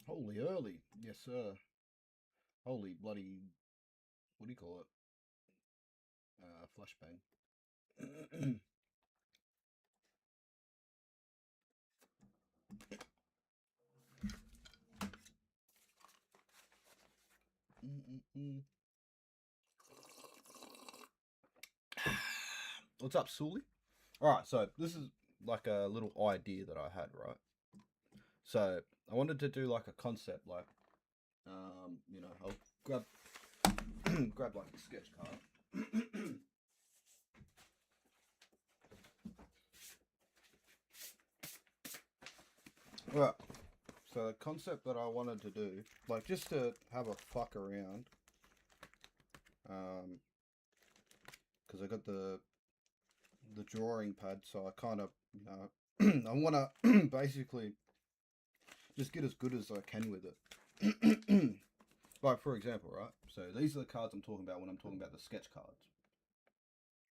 Holy early, yes sir. Holy bloody, what do you call it? Flashbang. What's up, Sully? Alright, so this is like a little idea that I had, right? So I wanted to do like a concept, like, I'll grab grab like a sketch card. Right. So the concept that I wanted to do, like just to have a fuck around, because I got the drawing pad, so I kind of, I want to basically just get as good as I can with it. Like for example, right? So these are the cards I'm talking about when I'm talking about the sketch cards.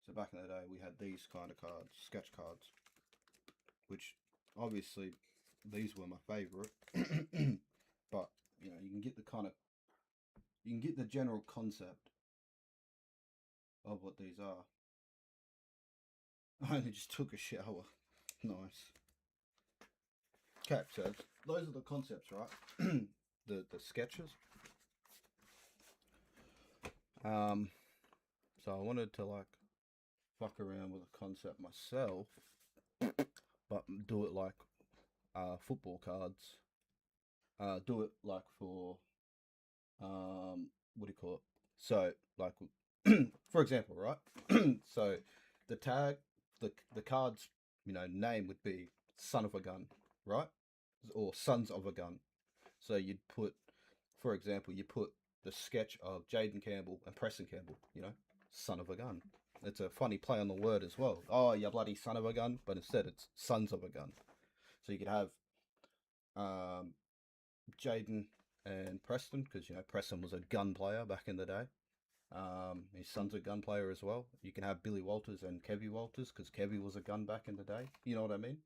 So back in the day, we had these kind of cards, sketch cards, which obviously these were my favorite. But you can get you can get the general concept of what these are. I only just took a shower. Nice. Okay, so those are the concepts, right? the sketches. So I wanted to like fuck around with a concept myself, but do it like football cards. Do it like for what do you call it? So like for example, right? So the tag, the card's name would be son of a gun, right? Or sons of a gun. So you'd put, for example, you put the sketch of Jaden Campbell and Preston Campbell, son of a gun. It's a funny play on the word as well. Oh, you bloody son of a gun, but instead it's sons of a gun. So you could have um, Jaden and Preston, because Preston was a gun player back in the day. His son's a gun player as well. You can have Billy Walters and Kevy Walters, because Kevy was a gun back in the day. You know what I mean?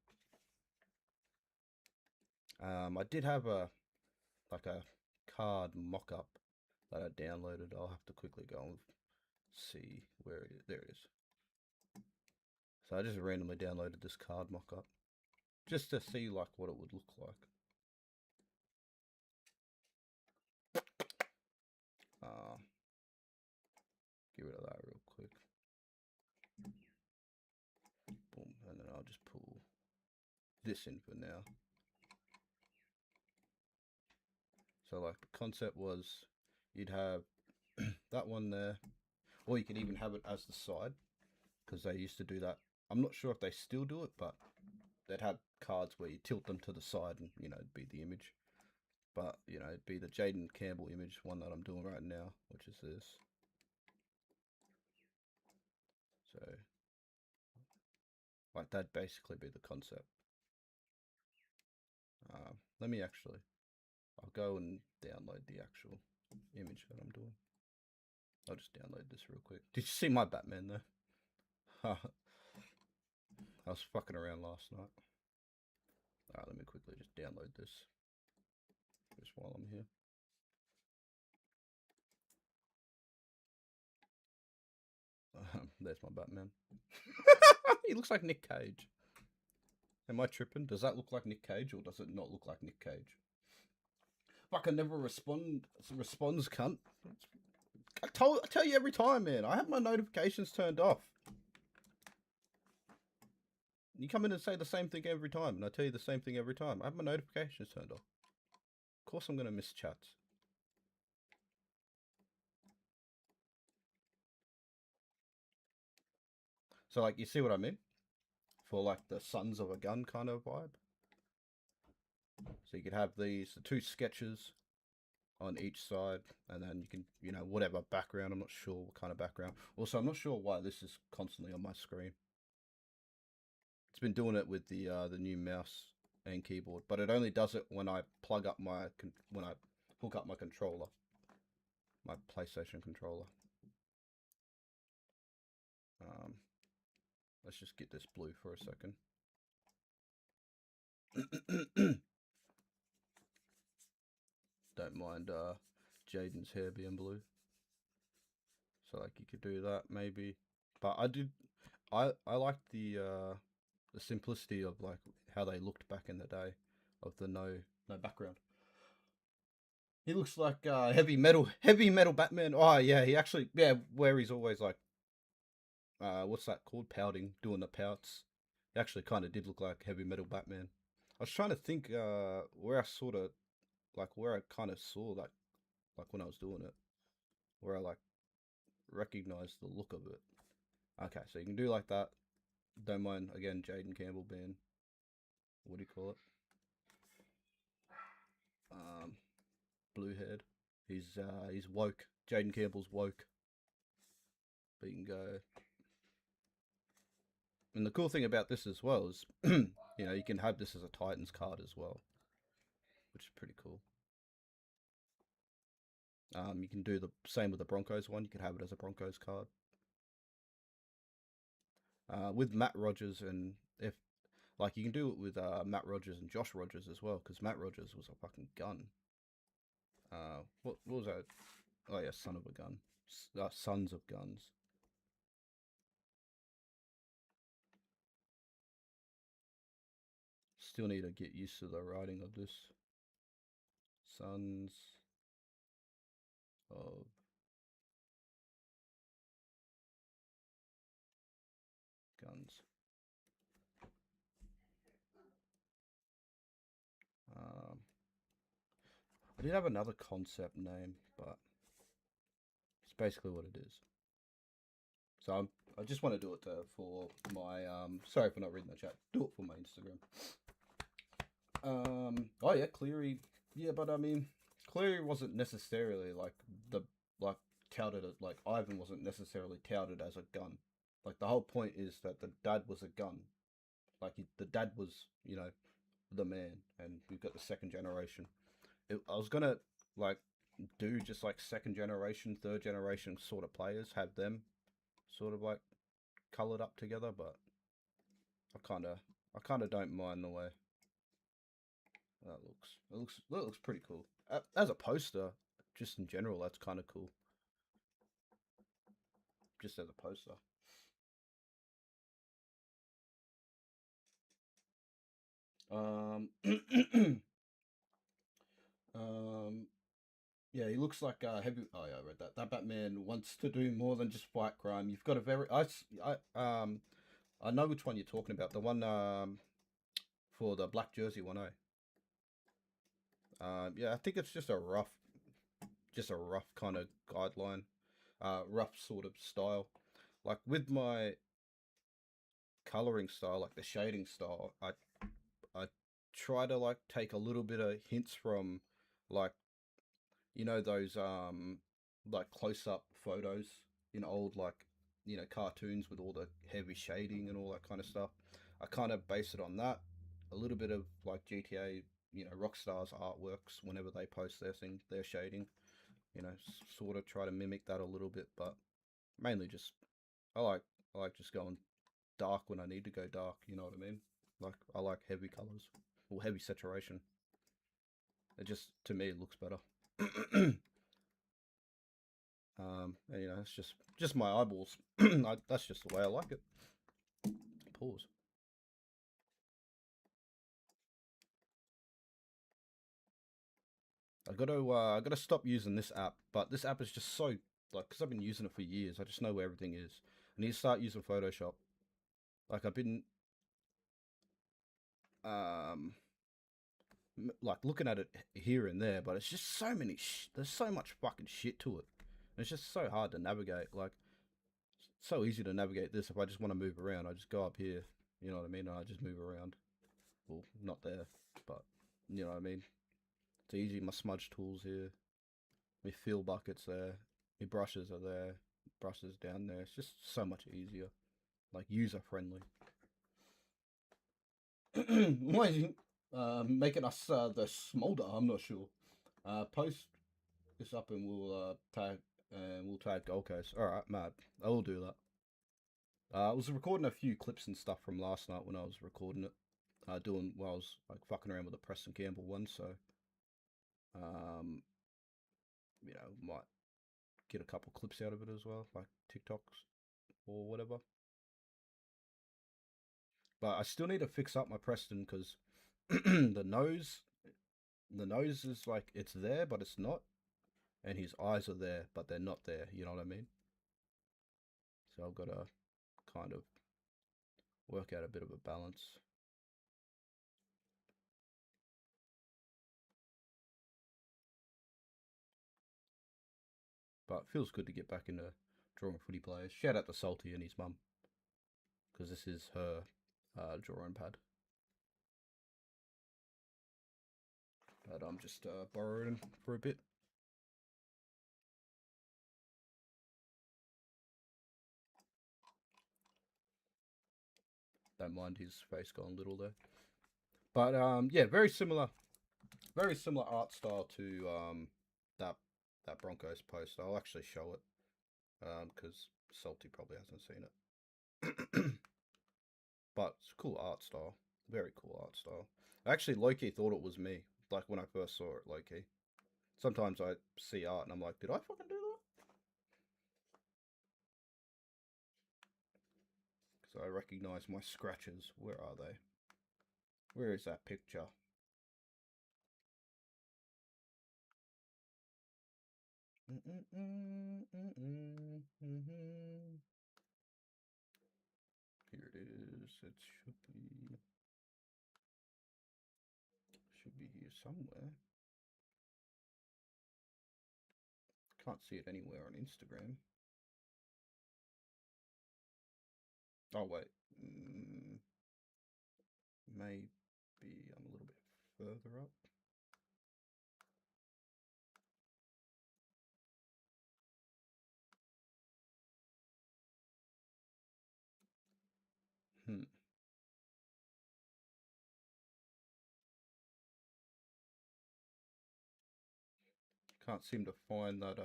I did have a card mock-up that I downloaded. I'll have to quickly go and see where it is. There it is. So I just randomly downloaded this card mock-up just to see like what it would look like. Get rid of that real quick. Boom, and then I'll just pull this in for now. So like the concept was you'd have that one there, or you can even have it as the side, because they used to do that. I'm not sure if they still do it, but they'd have cards where you tilt them to the side and it'd be the image. But it'd be the Jaden Campbell image, one that I'm doing right now, which is this. So like that'd basically be the concept. Let me actually, I'll go and download the actual image that I'm doing. I'll just download this real quick. Did you see my Batman though? I was fucking around last night. Alright, let me quickly just download this just while I'm here. There's my Batman. He looks like Nick Cage. Am I tripping? Does that look like Nick Cage or does it not look like Nick Cage? Fucking never responds, cunt. I tell you every time, man. I have my notifications turned off. You come in and say the same thing every time, and I tell you the same thing every time. I have my notifications turned off. Of course I'm going to miss chats. So, like, you see what I mean? For, like, the sons of a gun kind of vibe. So you could have these, the two sketches on each side, and then you can, whatever background. I'm not sure what kind of background. Also, I'm not sure why this is constantly on my screen. It's been doing it with the new mouse and keyboard, but it only does it when I plug up when I hook up my controller, my PlayStation controller. Let's just get this blue for a second. Don't mind Jaden's hair being blue. So like you could do that maybe. But I like the simplicity of like how they looked back in the day, of the no background. He looks like heavy metal Batman. Oh yeah, he actually, where he's always like what's that called? Pouting, doing the pouts. He actually kind of did look like heavy metal Batman. I was trying to think where I sort of where I kind of saw that, like when I was doing it, where I like recognized the look of it. Okay, so you can do like that. Don't mind again, Jaden Campbell being, what do you call it? Blue haired. He's woke. Jaden Campbell's woke. But you can go. And the cool thing about this as well is, you can have this as a Titans card as well, which is pretty cool. You can do the same with the Broncos one. You could have it as a Broncos card. With Matt Rogers, and if like you can do it with Matt Rogers and Josh Rogers as well, because Matt Rogers was a fucking gun. What was that? Oh yeah, son of a gun. Sons of guns. Still need to get used to the writing of this. Sons of guns. I did have another concept name, but it's basically what it is. So I just want to do it for my sorry for not reading the chat. Do it for my Instagram. Oh yeah, Cleary. Yeah, but I mean, Cleary wasn't necessarily like touted as, like Ivan wasn't necessarily touted as a gun. Like the whole point is that the dad was a gun. Like the dad was, the man, and we've got the second generation. I was gonna like do just like second generation, third generation sort of players, have them sort of like colored up together, but I kind of don't mind the way that looks. That looks pretty cool. As a poster, just in general, that's kind of cool. Just as a poster. um, yeah, he looks like heavy. Oh yeah, I read that. That Batman wants to do more than just fight crime. You've got a very I know which one you're talking about. The one for the black jersey one, eh? Yeah, I think it's just a rough kind of guideline, rough sort of style. Like with my coloring style, like the shading style, I try to like take a little bit of hints from like those like close up photos in old like cartoons with all the heavy shading and all that kind of stuff. I kind of base it on that. A little bit of like GTA, Rockstar's artworks whenever they post their shading. Sort of try to mimic that a little bit, but mainly just I like just going dark when I need to go dark. You know what I mean? Like I like heavy colors or heavy saturation. It just to me it looks better. And it's just my eyeballs. That's just the way I like it. Pause. I gotta stop using this app, but this app is just so like because I've been using it for years. I just know where everything is. I need to start using Photoshop. Like I've been um like looking at it here and there, but it's just so many. There's so much fucking shit to it. And it's just so hard to navigate. Like so easy to navigate this. If I just want to move around, I just go up here. You know what I mean? And I just move around. Well, not there, but you know what I mean. It's easy. My smudge tools here. My fill buckets there. My brushes are there. Brushes down there. It's just so much easier. Like user friendly. Why is he making us the smolder? I'm not sure. Post this up and we'll tag Gold Coast. All right, mad. I will do that. I was recording a few clips and stuff from last night when I was recording it. Doing while I was like fucking around with the Preston Campbell one, so um, might get a couple clips out of it as well, like TikToks or whatever. But I still need to fix up my Preston because the nose, the nose is like it's there but it's not, and his eyes are there but they're not there. You know what I mean? So I've got to kind of work out a bit of a balance. But it feels good to get back into drawing footy players. Shout out to Salty and his mum because this is her drawing pad. But I'm just borrowing for a bit. Don't mind his face going little there. But yeah, very similar art style to that Broncos post. I'll actually show it because Salty probably hasn't seen it. But it's a cool art style, very cool art style. I actually low-key thought it was me, like when I first saw it low-key. Sometimes I see art and I'm like, did I fucking do that? Because I recognize my scratches. Where are they? Where is that picture? Here it is. It should be here somewhere. Can't see it anywhere on Instagram. Oh wait, maybe I'm a little bit further up. Can't seem to find that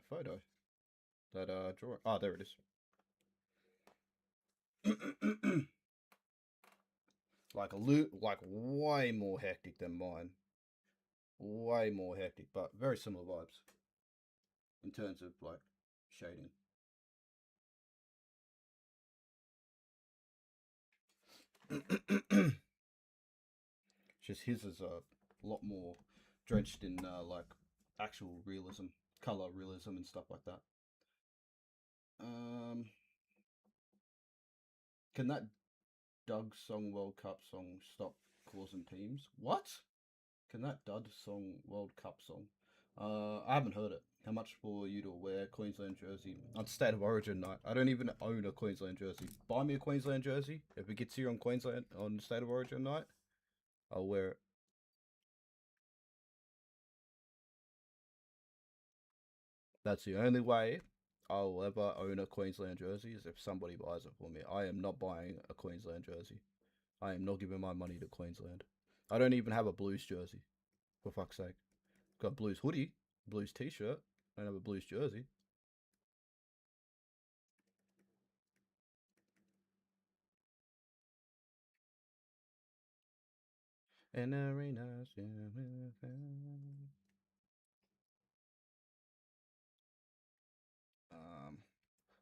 photo, that drawing. Ah, there it is. Like like way more hectic than mine. Way more hectic, but very similar vibes in terms of like shading. Just his is a lot more drenched in like actual realism, color realism, and stuff like that. Can that Doug Song World Cup song stop causing teams? What? Can that Dud song World Cup song? I haven't heard it. How much for you to wear Queensland jersey on State of Origin night? I don't even own a Queensland jersey. Buy me a Queensland jersey. If it gets here on Queensland on State of Origin night, I'll wear it. That's the only way I'll ever own a Queensland jersey is if somebody buys it for me. I am not buying a Queensland jersey. I am not giving my money to Queensland. I don't even have a Blues jersey, for fuck's sake. Got a Blues hoodie, Blues t-shirt. I don't have a Blues jersey. And arenas.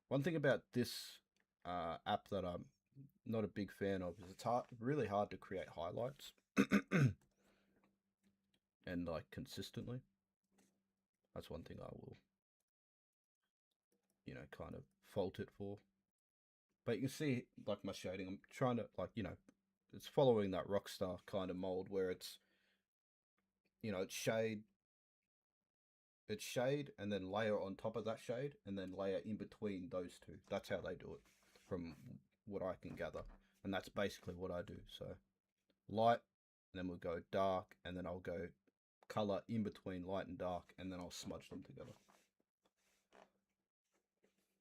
One thing about this app that I'm not a big fan of is it's really hard to create highlights and like consistently. That's one thing I will, kind of fault it for. But you can see like my shading. I'm trying to like, it's following that Rockstar kind of mold where it's shade and then layer on top of that shade and then layer in between those two. That's how they do it from what I can gather. And that's basically what I do. So light, and then we'll go dark, and then I'll go color in between light and dark, and then I'll smudge them together.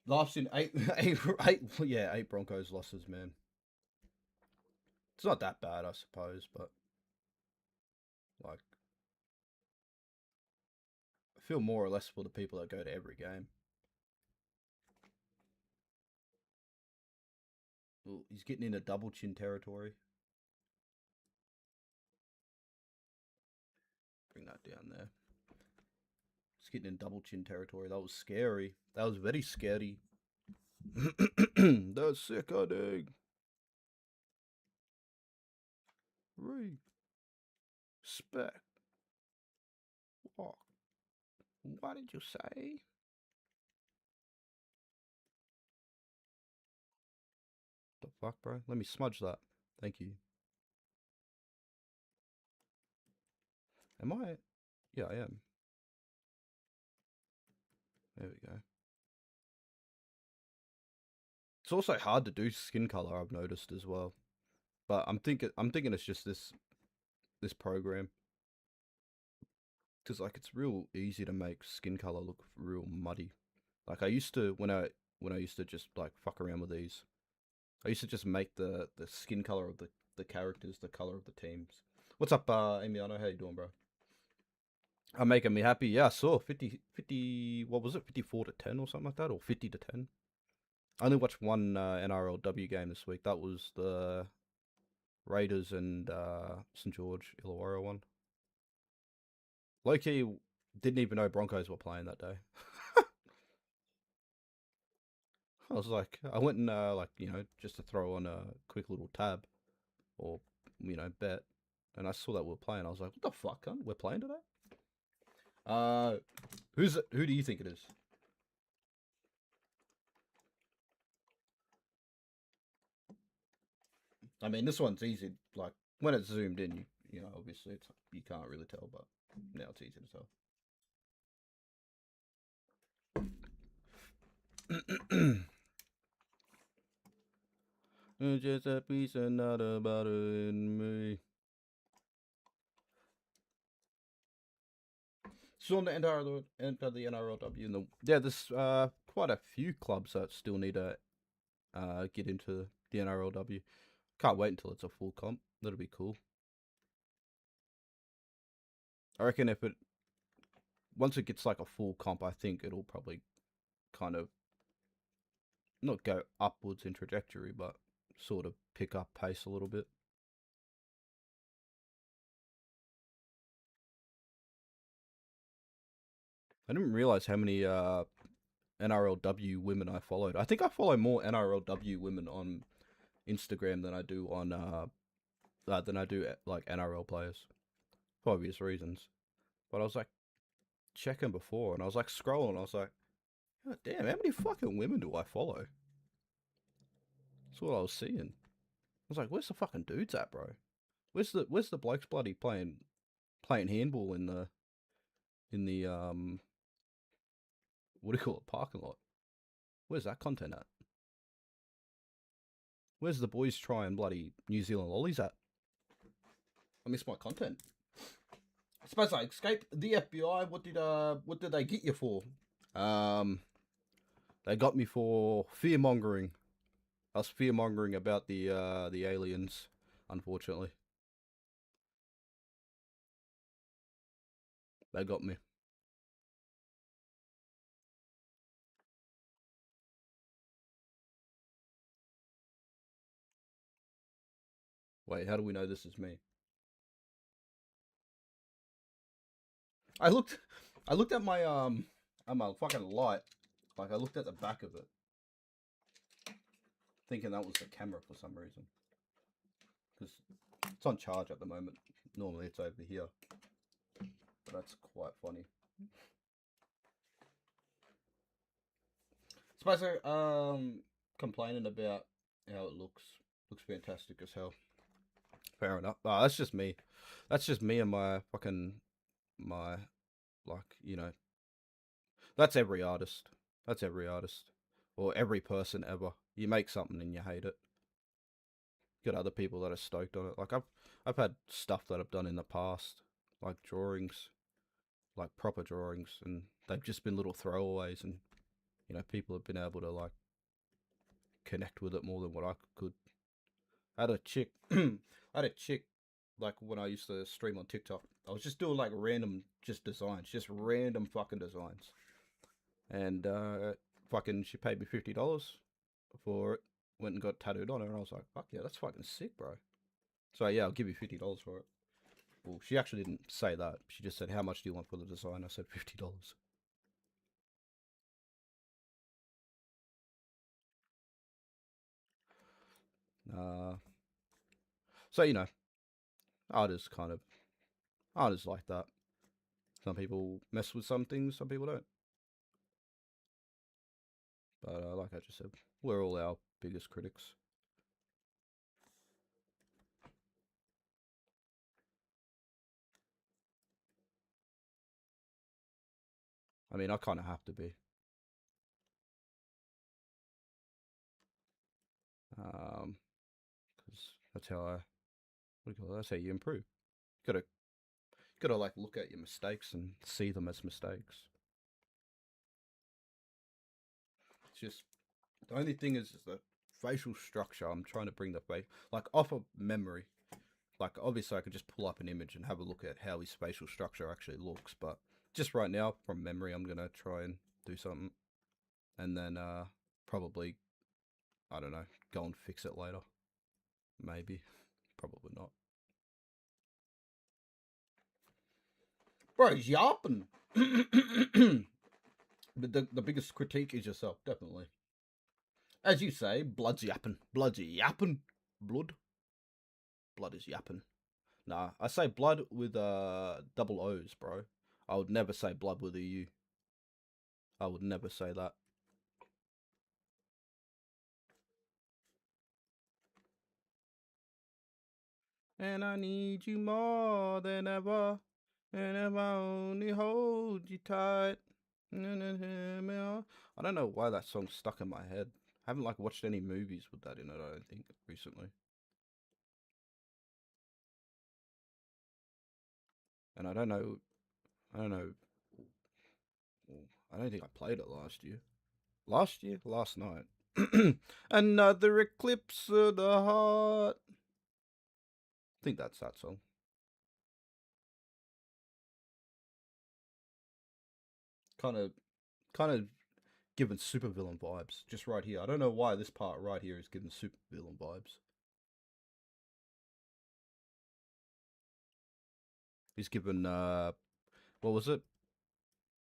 Last in eight Broncos losses, man. It's not that bad, I suppose, but like, I feel more or less for the people that go to every game. Ooh, he's getting into double chin territory. Bring that down there. He's getting in double chin territory. That was scary. That was very scary. That's sickening. Respect. What did you say? The fuck, bro? Let me smudge that. Thank you. Am I? Yeah, I am. There we go. It's also hard to do skin color, I've noticed as well. But I'm thinking it's just this program. Because like it's real easy to make skin color look real muddy. Like I used to when I used to just like fuck around with these. I used to just make the skin color of the characters the color of the teams. What's up, Amiano? How you doing, bro? I'm making me happy. Yeah, I saw 50, what was it, 54 to 10 or something like that, or 50 to 10. I only watched one NRLW game this week. That was the Raiders and St. George Illawarra one. Low-key, didn't even know Broncos were playing that day. I was like, I went and like, you know, just to throw on a quick little tab or, you know, bet. And I saw that we were playing. I was like, what the fuck, cunt? We're playing today? Who do you think it is? I mean, this one's easy. Like, when it's zoomed in, you know, obviously you can't really tell, but now it's easy to tell. Just a piece of not about it in me. So on the enter the NRLW, there's quite a few clubs that still need to get into the NRLW. Can't wait until it's a full comp. That'll be cool. I reckon once it gets like a full comp, I think it'll probably kind of not go upwards in trajectory, but sort of pick up pace a little bit. I didn't realize how many NRLW women I followed. I think I follow more NRLW women on Instagram than I do on like NRL players, for obvious reasons. But I was like checking before, and I was like scrolling. I was like, God damn, how many fucking women do I follow? That's what I was seeing. I was like, where's the fucking dudes at, bro? Where's the blokes bloody playing handball in the what do you call it, parking lot? Where's that content at? Where's the boys trying bloody New Zealand lollies at? I miss my content. I suppose I escaped the FBI. What did they get you for? They got me for fear mongering. I was fear mongering about the aliens, unfortunately. They got me. Wait, how do we know this is me? I looked at my fucking light. Like I looked at the back of it, thinking that was the camera for some reason. Because it's on charge at the moment. Normally it's over here. But that's quite funny. Suppose complaining about how it looks. Looks fantastic as hell. Fair enough. Oh, that's just me. That's just me and my like, you know. That's every artist. That's every artist. Or every person ever. You make something and you hate it. Got other people that are stoked on it. Like I've had stuff that I've done in the past, like drawings, like proper drawings, and they've just been little throwaways, and people have been able to like connect with it more than what I could. I had a chick, I had a chick, like when I used to stream on TikTok. I was just doing like random, just designs, just random fucking designs, and fucking she paid me $50 for it. Went and got tattooed on her, and I was like, fuck yeah, that's fucking sick, bro. So yeah, I'll give you $50 for it. Well, she actually didn't say that. She just said, how much do you want for the design? I said $50. Uh, so artists kind of artists like that. Some people mess with some things, some people don't. But like I just said, we're all our biggest critics. I mean, I kind of have to be, because that's how I. What do you call it? That's how you improve. You gotta like look at your mistakes and see them as mistakes. It's just the only thing is the facial structure. I'm trying to bring the face like off of memory. Like obviously, I could just pull up an image and have a look at how his facial structure actually looks. But just right now, from memory, I'm gonna try and do something, and then probably I don't know, go and fix it later. Maybe, probably not. Bro, he's yapping. But the biggest critique is yourself, definitely. As you say, blood's yapping. Blood's yapping. Blood. Blood is yapping. Nah, I say blood with double O's, bro. I would never say blood with a U. I would never say that. And I need you more than ever. And if I only hold you tight. I don't know why that song's stuck in my head. I haven't like watched any movies with that in it, I don't think, recently. And I don't know, I don't think I played it last year. Last year? Last night. Another eclipse of the heart. I think that's that song. Kind of, kind of giving supervillain vibes just right here. I don't know why this part right here is giving supervillain vibes. He's given what was it?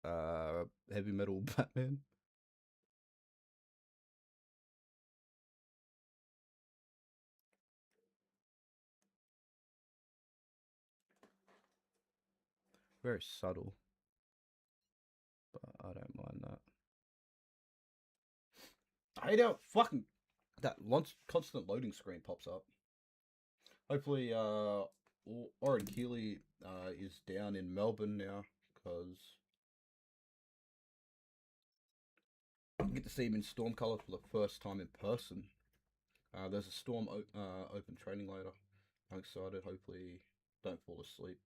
Heavy metal Batman. Very subtle, but I don't mind that. I hate how fucking that constant loading screen pops up. Hopefully, Oren Keeley is down in Melbourne now because I get to see him in Storm Colours for the first time in person. There's a Storm open training later. I'm excited. Hopefully, don't fall asleep.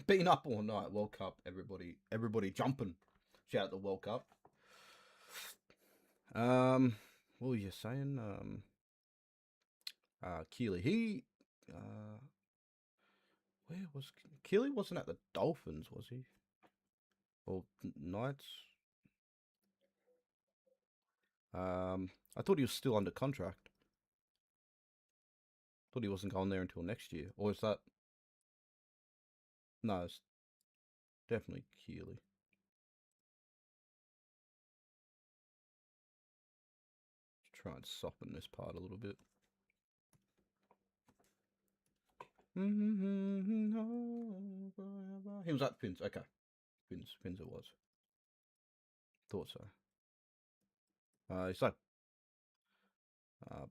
Been up all night. World Cup. Everybody jumping. Shout out the World Cup. What were you saying? Keeley. Where was Keeley? Wasn't at the Dolphins, was he? Or Knights? I thought he was still under contract. Thought he wasn't going there until next year. Or is that? No, it's definitely Keeley. Let's try and soften this part a little bit. He was at Fins. Okay, Fins it was. Thought so. He's like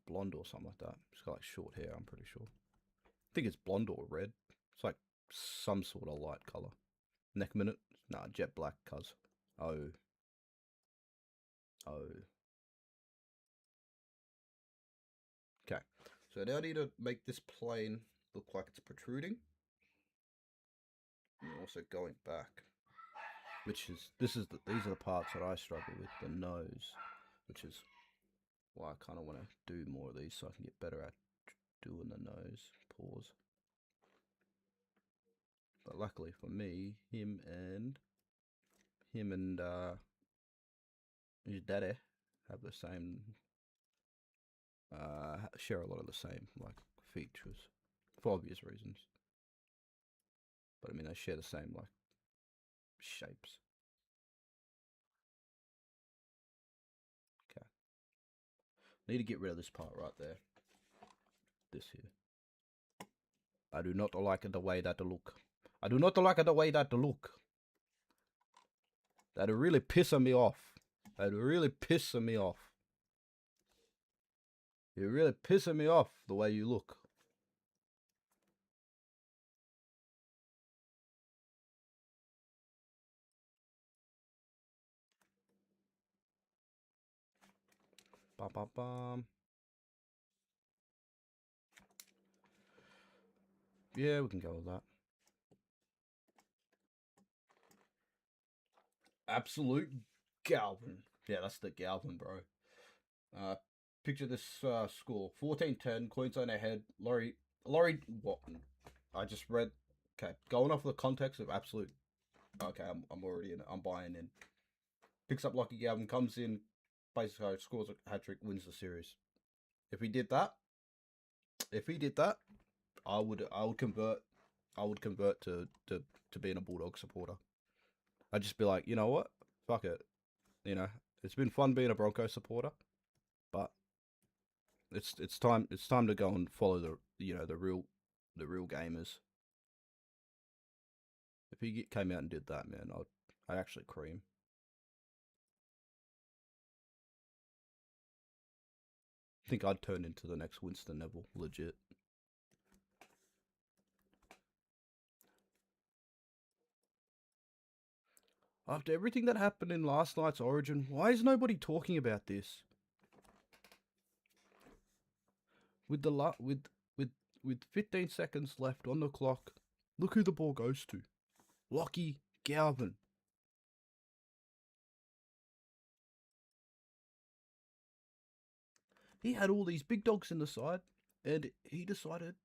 blonde or something like that. He's got like short hair. I'm pretty sure. I think it's blonde or red. It's like some sort of light color. Neck minute? Nah, jet black, cuz. Oh. Oh. Okay. So now I need to make this plane look like it's protruding. And also going back. these are the parts that I struggle with. The nose, which is why I kind of want to do more of these so I can get better at doing the nose. Pause. But luckily for me, him and his daddy have the same, share a lot of the same like features for obvious reasons. But I mean, they share the same like shapes. Okay. Need to get rid of this part right there. This here. I do not like the way that look. I do not like the way that look. That really pissing me off. That really pissing me off. You're really pissing me off the way you look. Bum, bum, bum. Yeah, we can go with that. Absolute Galvin. Yeah, that's the Galvin, bro. Picture this score: 14-10. Queensland ahead. Laurie. What? I just read. Okay, going off the context of absolute. Okay, I'm already in it. I'm buying in. Picks up Lucky Galvin, comes in, basically scores a hat trick, wins the series. If he did that, I would convert. I would convert to being a Bulldog supporter. I'd just be like, you know what? Fuck it. You know, it's been fun being a Broncos supporter, but it's time to go and follow the real gamers. If he came out and did that, man, I'd actually cream. I think I'd turn into the next Winston Neville, legit. After everything that happened in last night's Origin, why is nobody talking about this? With 15 seconds left on the clock, look who the ball goes to. Lockie Galvin. He had all these big dogs in the side, and he decided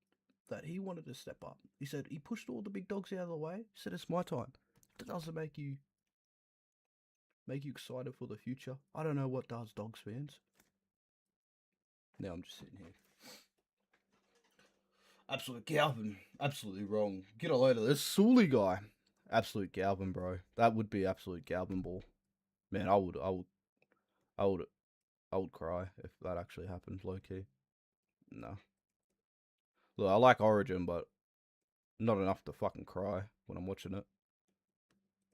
that he wanted to step up. He said he pushed all the big dogs out of the way. He said, it's my time. That doesn't make you excited for the future. I don't know what does, Dogs fans. Now I'm just sitting here. Absolute Galvin. Absolutely wrong. Get a load of this Sully guy. Absolute Galvin, bro. That would be absolute Galvin ball. Man, I would cry if that actually happened, low key. No. Look, I like Origin, but not enough to fucking cry when I'm watching it.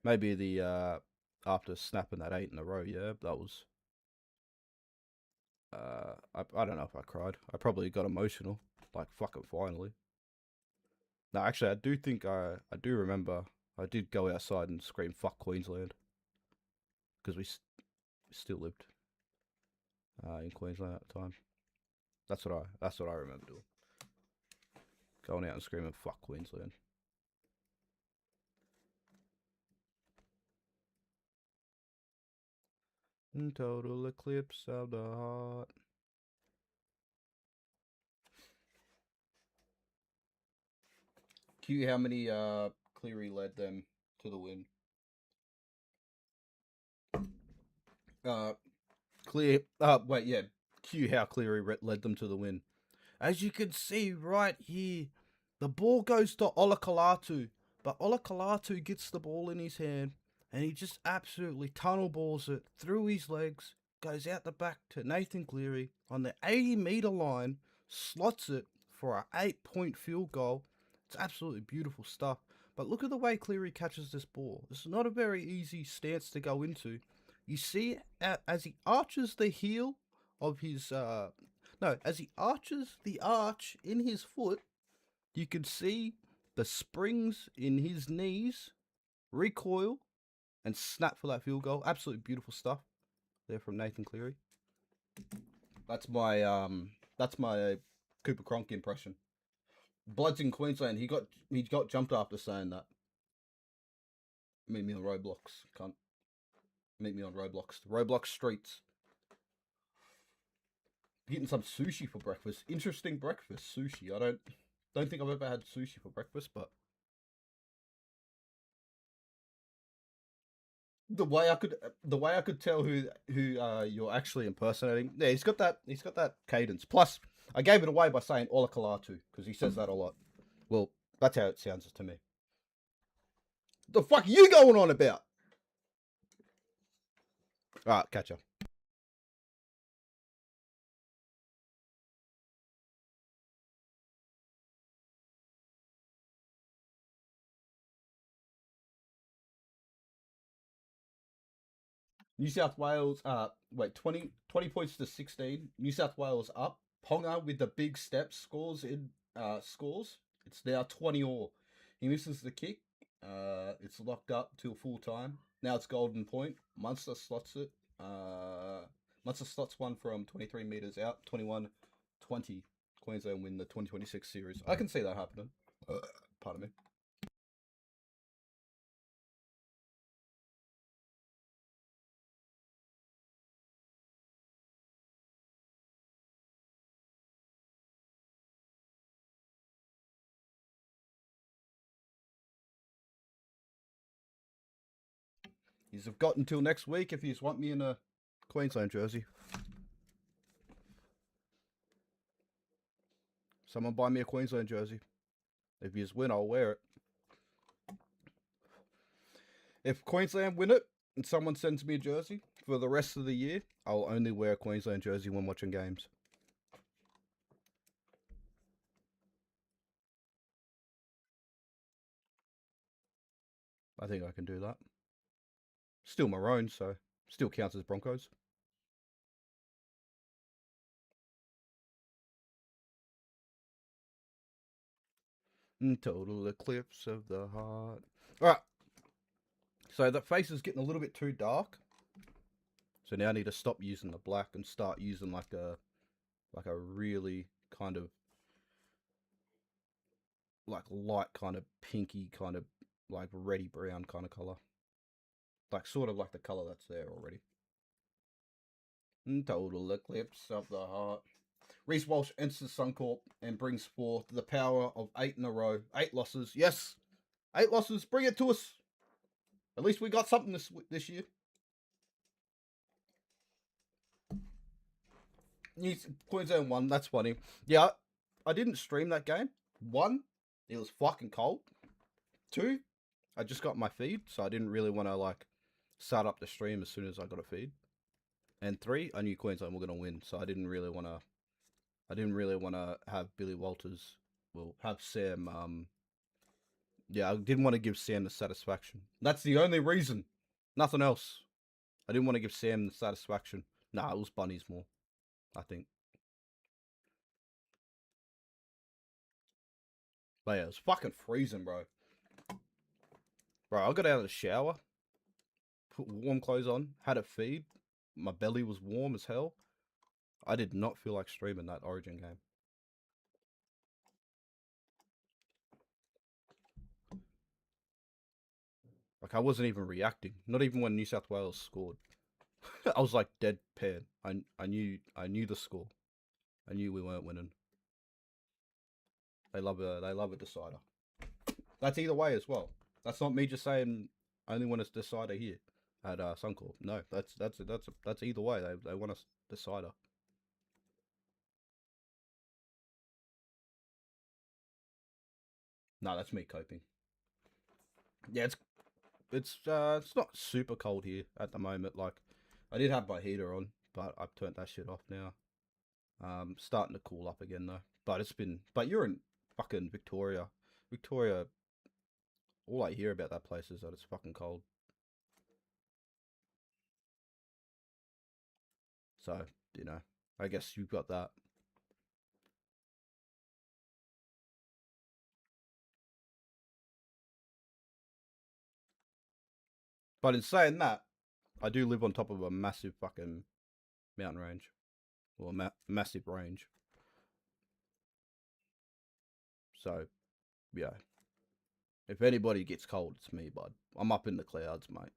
Maybe the after snapping that 8 in a row, yeah, that was. I don't know if I cried. I probably got emotional, like fucking finally. No, actually, I do think I do remember I did go outside and scream "fuck Queensland" because we still lived in Queensland at the time. That's what I remember doing. Going out and screaming "fuck Queensland." Total eclipse of the heart. Cute how many Cleary led them to the win. Cue how Cleary led them to the win. As you can see right here, the ball goes to Olakalatu, but Olakalatu gets the ball in his hand, and he just absolutely tunnel balls it through his legs, goes out the back to Nathan Cleary on the 80-meter line, slots it for an 8-point field goal. It's absolutely beautiful stuff. But look at the way Cleary catches this ball. This is not a very easy stance to go into. You see, as he arches the heel of his, as he arches the arch in his foot, you can see the springs in his knees recoil and snap for that field goal. Absolutely beautiful stuff there from Nathan Cleary. That's my Cooper Cronk impression. Bloods in Queensland. He got jumped after saying that. Meet me on Roblox. Can't meet me on Roblox. Roblox streets. Getting some sushi for breakfast. Interesting breakfast. Sushi. I don't think I've ever had sushi for breakfast, but the way I could tell who you're actually impersonating. Yeah, he's got that cadence. Plus, I gave it away by saying Ola Kalatu because he says that a lot. Well, that's how it sounds to me. The fuck are you going on about? Alright, catch ya. New South Wales, wait, 20 points to 16. New South Wales up. Ponga with the big step scores in scores. It's now 20 all. He misses the kick. It's locked up till full time. Now it's golden point. Munster slots it. Munster slots one from 23 metres out. 21-20. Queensland win the 2026 series. I can see that happening. Pardon me. You've got until next week if you want me in a Queensland jersey. Someone buy me a Queensland jersey. If you win, I'll wear it. If Queensland win it and someone sends me a jersey for the rest of the year, I'll only wear a Queensland jersey when watching games. I think I can do that. Still maroon, so still counts as Broncos. Total eclipse of the heart. Alright. So the face is getting a little bit too dark. So now I need to stop using the black and start using like a really kind of like light kind of pinky kind of like reddy brown kind of color. Like sort of like the color that's there already. Total eclipse of the heart. Reece Walsh enters Suncorp and brings forth the power of 8 in a row. 8 losses. Yes. 8 losses. Bring it to us. At least we got something this year. Queensland won. That's funny. Yeah, I didn't stream that game. 1, it was fucking cold. 2, I just got my feed, so I didn't really want to like start up the stream as soon as I got a feed. And 3, I knew Queensland were gonna win, so I didn't really want to have Billy Walters. Well, have Sam. Yeah, I didn't want to give Sam the satisfaction. That's the only reason. Nothing else. I didn't want to give Sam the satisfaction. Nah, it was Bunnies more, I think. But yeah, it was fucking freezing, bro. Bro, I got out of the shower, put warm clothes on, had a feed. My belly was warm as hell. I did not feel like streaming that Origin game. Like, I wasn't even reacting. Not even when New South Wales scored. I was like deadpan. I knew the score. I knew we weren't winning. They love a decider. That's either way as well. That's not me just saying only want a decider here at Suncorp. No, that's either way. They want a decider. No, that's me coping. Yeah, it's not super cold here at the moment. Like, I did have my heater on, but I've turned that shit off now. Starting to cool up again though. But you're in fucking Victoria. Victoria, all I hear about that place is that it's fucking cold. So, I guess you've got that. But in saying that, I do live on top of a massive fucking mountain range. Or massive range. So, yeah. If anybody gets cold, it's me, bud. I'm up in the clouds, mate.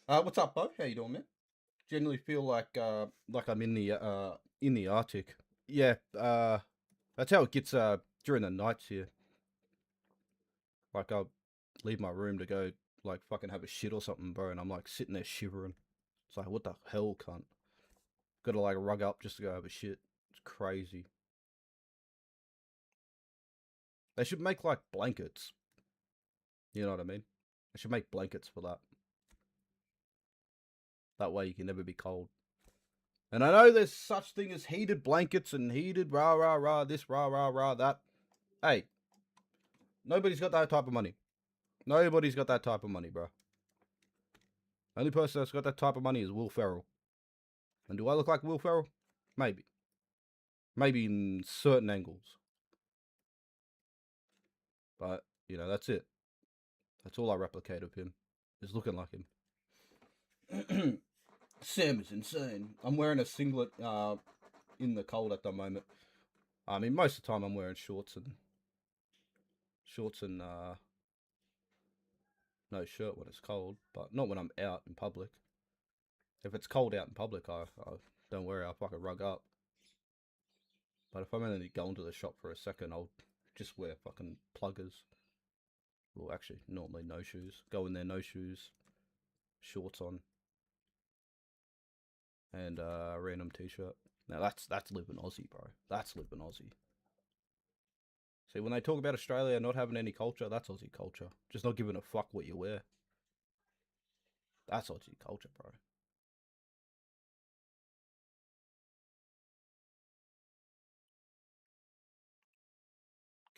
What's up, Bo? How you doing, man? Generally feel like I'm in the Arctic. Yeah, that's how it gets during the nights here. Like I'll leave my room to go like fucking have a shit or something, bro, and I'm like sitting there shivering. It's like what the hell, cunt? Gotta like rug up just to go have a shit. It's crazy. They should make like blankets. You know what I mean? They should make blankets for that. That way you can never be cold. And I know there's such thing as heated blankets and heated rah rah rah this rah rah rah that. Hey, nobody's got that type of money. Nobody's got that type of money, bro. Only person that's got that type of money is Will Ferrell. And do I look like Will Ferrell? Maybe. Maybe in certain angles. But, you know, that's it. That's all I replicate of him. Is looking like him. Sam is insane. I'm wearing a singlet in the cold at the moment. I mean, most of the time I'm wearing shorts and no shirt when it's cold, but not when I'm out in public. If it's cold out in public, I don't worry, I'll fucking rug up. But if I'm only going to the shop for a second, I'll just wear fucking pluggers. Well, actually, normally no shoes. Go in there, no shoes, shorts on, and a random t-shirt. Now that's living Aussie, bro. That's living Aussie. See, when they talk about Australia not having any culture, that's Aussie culture. Just not giving a fuck what you wear. That's Aussie culture, bro.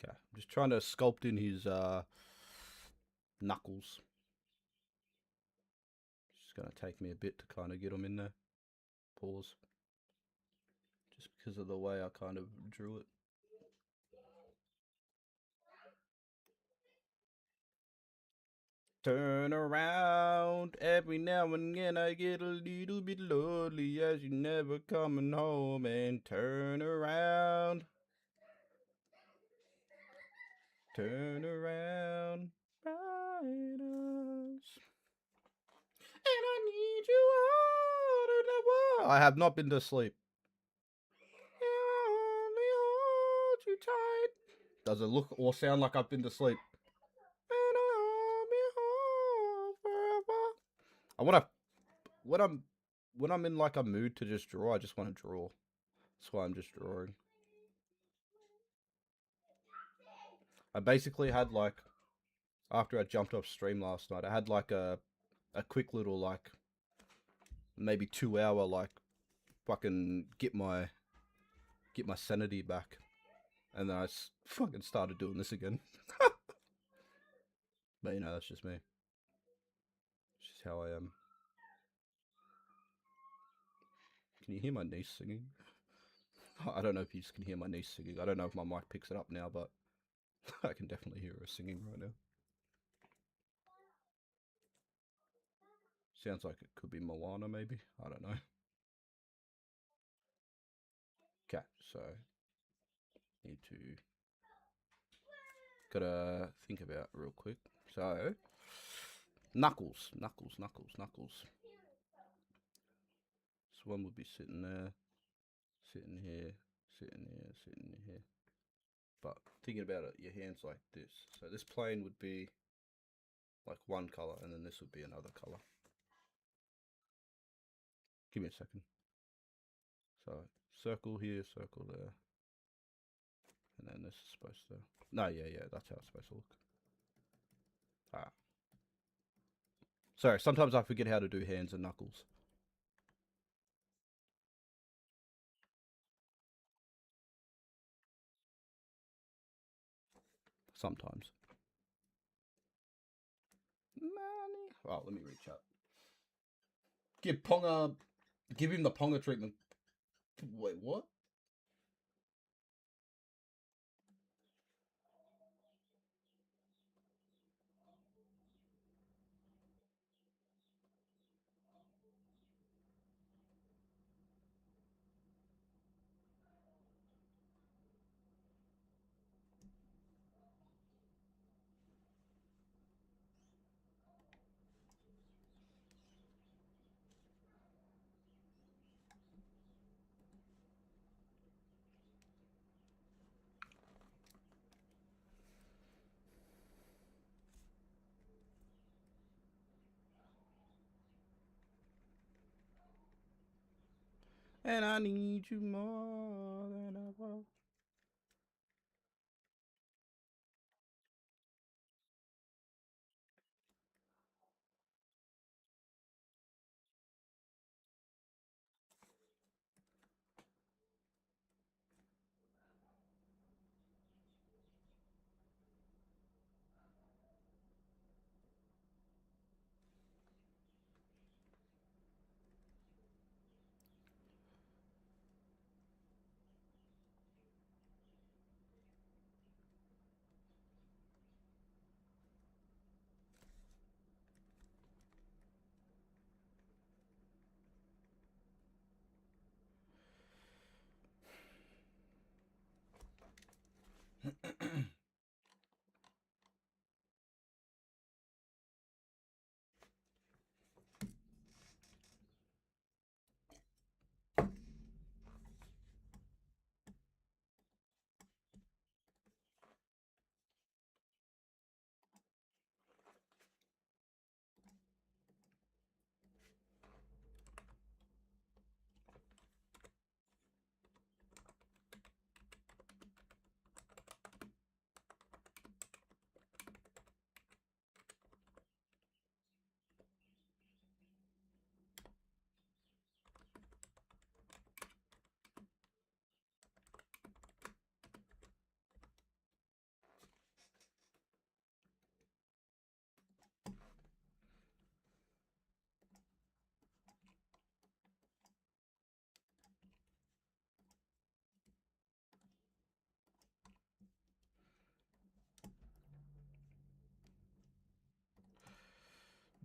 Okay, I'm just trying to sculpt in his knuckles. It's gonna take me a bit to kind of get them in there. Pause. Just because of the way I kind of drew it. Turn around, every now and then I get a little bit lonely as you never coming home, and turn around, bright eyes. And I need you all in the world. I have not been to sleep. Only hold you tight. Does it look or sound like I've been to sleep? And I'll be home forever. I want to when I'm in like a mood to just draw. I just want to draw. That's why I'm just drawing. I basically had like after I jumped off stream last night, I had like a quick little like maybe 2 hour like fucking get my sanity back, and then I fucking started doing this again. But you know, that's just me. It's just how I am. Can you hear my niece singing? I don't know if you just can hear my niece singing. I don't know if my mic picks it up now, but I can definitely hear her singing right now. Sounds like it could be Moana, maybe. I don't know. Okay, so need to gotta think about it real quick. So knuckles. So one would be sitting there, sitting here, sitting here, sitting here. But thinking about it, your hands like this. So this plane would be like one color, and then this would be another color. Give me a second. So circle here, circle there, and then this is supposed to. No, yeah, that's how it's supposed to look. Ah. Sorry, sometimes I forget how to do hands and knuckles. Sometimes. Money. Oh, let me reach out. Give him the Ponga treatment. Wait, what? and I need you more than ever.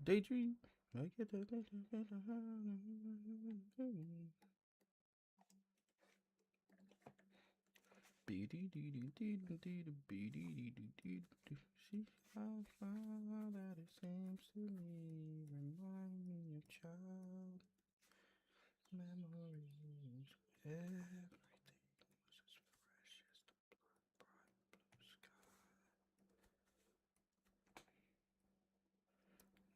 Daydream. Make it she found that it seems to me remind me of child memories. Everything was as fresh as the bright blue sky.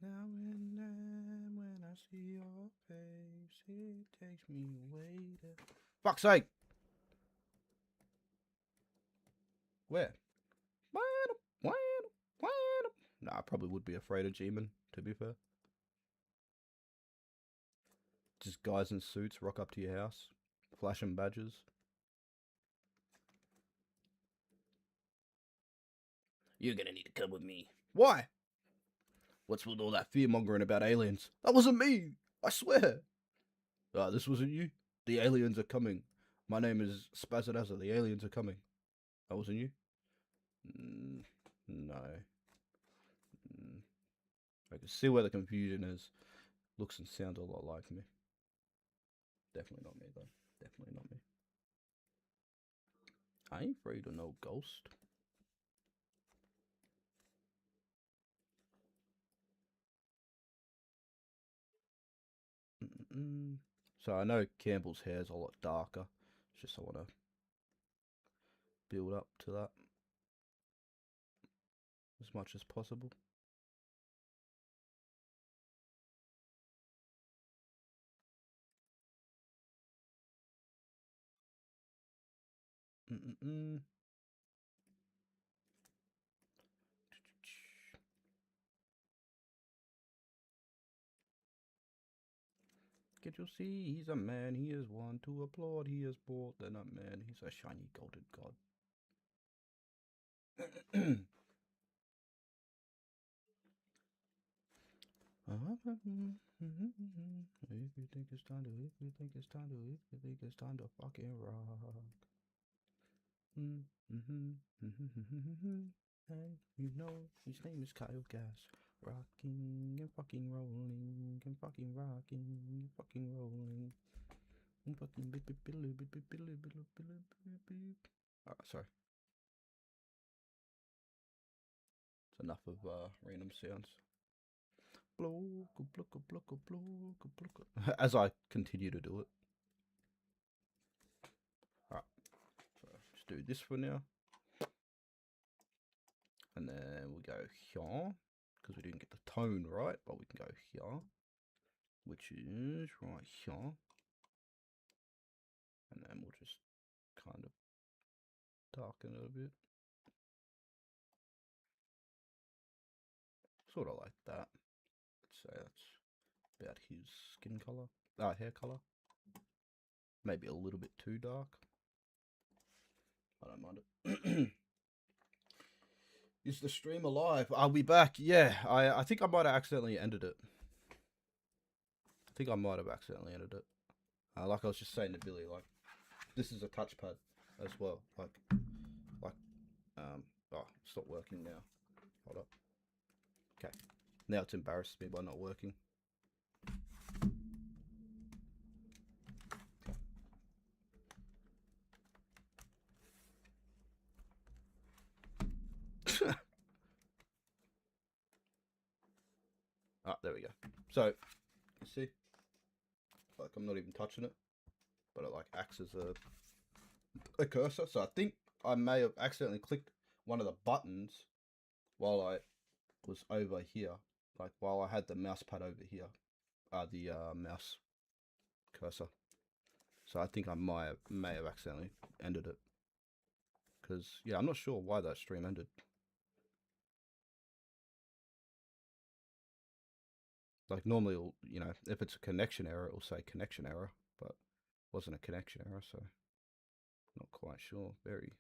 Now and then when I see your face, it takes me away to... Fuck's sake! Where? Nah, I probably would be afraid of G-Man, to be fair. Just guys in suits rock up to your house, flashing badges. You're gonna need to come with me. Why? What's with all that fear mongering about aliens? That wasn't me! I swear! This wasn't you? The aliens are coming. My name is Spazadaza. The aliens are coming. That wasn't you? No. I can see where the confusion is. Looks and sounds a lot like me. Definitely not me, though. Definitely not me. I ain't afraid of no ghost. So I know Campbell's hair's a lot darker. It's just I want to build up to that as much as possible. Can't you see he's a man, he is one to applaud, he is more than a man, he's a shiny golden god. If you think it's time to, if you think it's time to, if you think it's time to fucking rock. And you know his name is Kyle Gas. Rocking and fucking rolling and fucking rocking and fucking rolling and fucking beep beep beep beep beep beep beep beep beep. Alright, sorry. It's enough of random sounds. As I continue to do it. Alright, so just do this for now. And then we go here, because we didn't get the tone right, but we can go here, which is right here. And then we'll just kind of darken it a bit. Sort of like that. So that's about his skin color, hair color. Maybe a little bit too dark. I don't mind it. Is the stream alive? Are we back? Yeah, I think I might have accidentally ended it. Like I was just saying to Billy, like, this is a touchpad as well. Oh, it's not working now. Hold up. Okay. Now it's embarrassed me by not working. There we go. So, you see? Like, I'm not even touching it. But it, like, acts as a cursor. So I think I may have accidentally clicked one of the buttons while I was over here. Like, while I had the mouse pad over here. The mouse cursor. So I think I may have accidentally ended it. Because, yeah, I'm not sure why that stream ended. Like, normally, you know, if it's a connection error, it'll say connection error. But it wasn't a connection error, so not quite sure. Very,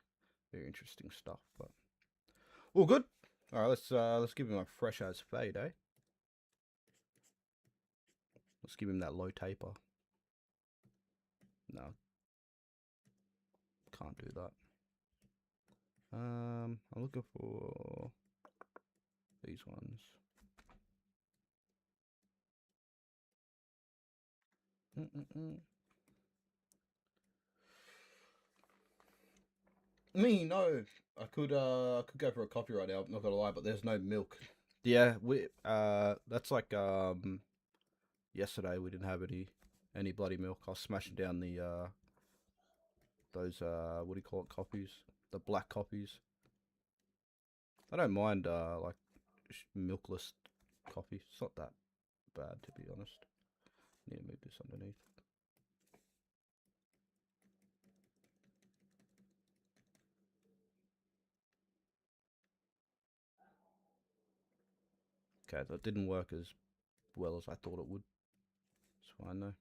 very interesting stuff. But all good. All right, let's give him a fresh as fade, eh? Let's give him that low taper. No, can't do that. I'm looking for these ones. Me, no. I could go for a coffee right now. I'm not gonna lie, but there's no milk. Yeah, that's like yesterday we didn't have any bloody milk. I was smashing down the those what do you call it, coffees? The black coffees. I don't mind like milkless coffee. It's not that bad, to be honest. Need to move this underneath. Okay, that didn't work as well as I thought it would. It's fine though.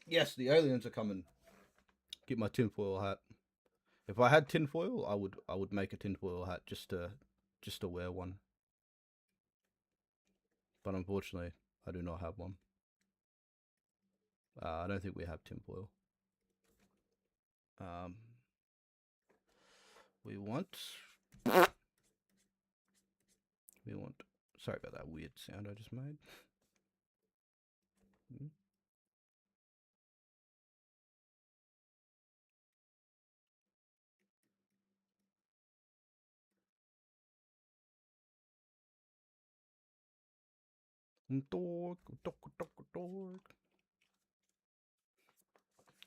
Yes, the aliens are coming. Get my tinfoil hat. If I had tinfoil, I would make a tinfoil hat just to wear one. But unfortunately, I do not have one. I don't think we have tinfoil. We want. Sorry about that weird sound I just made.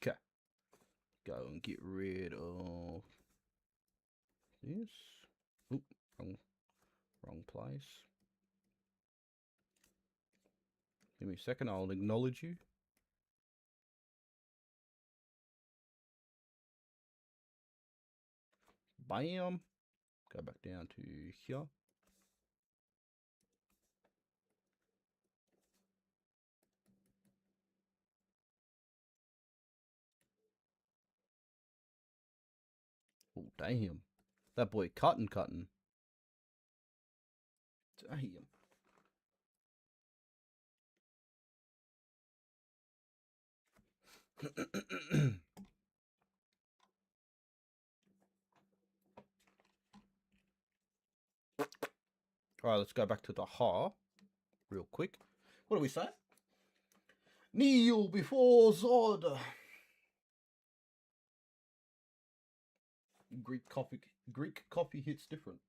Okay. Go and get rid of this. Oop, wrong place. Give me a second, I'll acknowledge you. Bam. Go back down to here. Oh, damn. That boy cutting. Damn. Alright, let's go back to the ha real quick. What do we say? Kneel before Zod. Greek coffee hits different.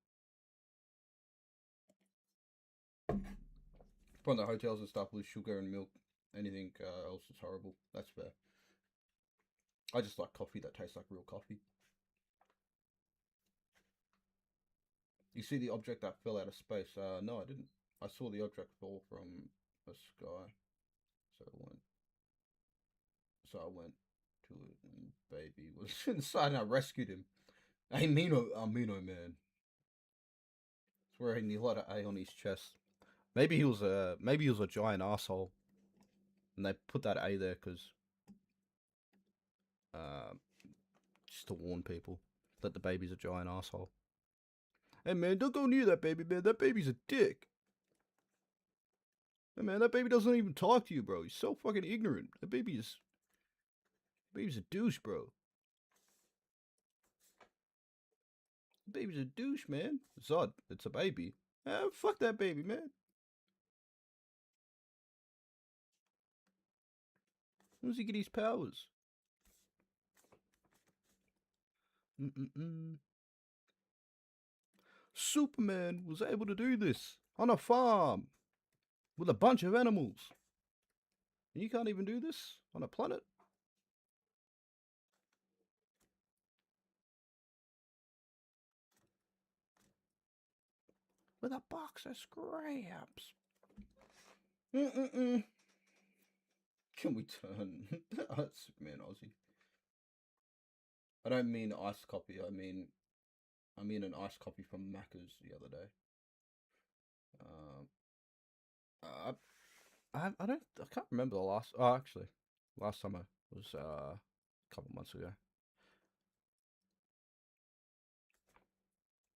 From the hotels and stuff with sugar and milk. Anything else is horrible. That's fair. I just like coffee that tastes like real coffee. You see the object that fell out of space? No, I didn't. I saw the object fall from the sky, so I went to it, and baby was inside, and I rescued him. Amino man. He's wearing a lot of A on his chest. Maybe he was a giant asshole, and they put that A there because uh, just to warn people that the baby's a giant asshole. Hey man, don't go near that baby, man. That baby's a dick. Hey man, that baby doesn't even talk to you, bro. He's so fucking ignorant. Baby's a douche, bro. The baby's a douche, man. Zod, it's a baby. Fuck that baby, man. When does he get his powers? Superman was able to do this on a farm with a bunch of animals. And you can't even do this on a planet? With a box of scraps. Can we turn Superman Aussie? I don't mean iced coffee. I mean an iced coffee from Macca's the other day. I can't remember the last. Oh, actually, last time I was a couple months ago.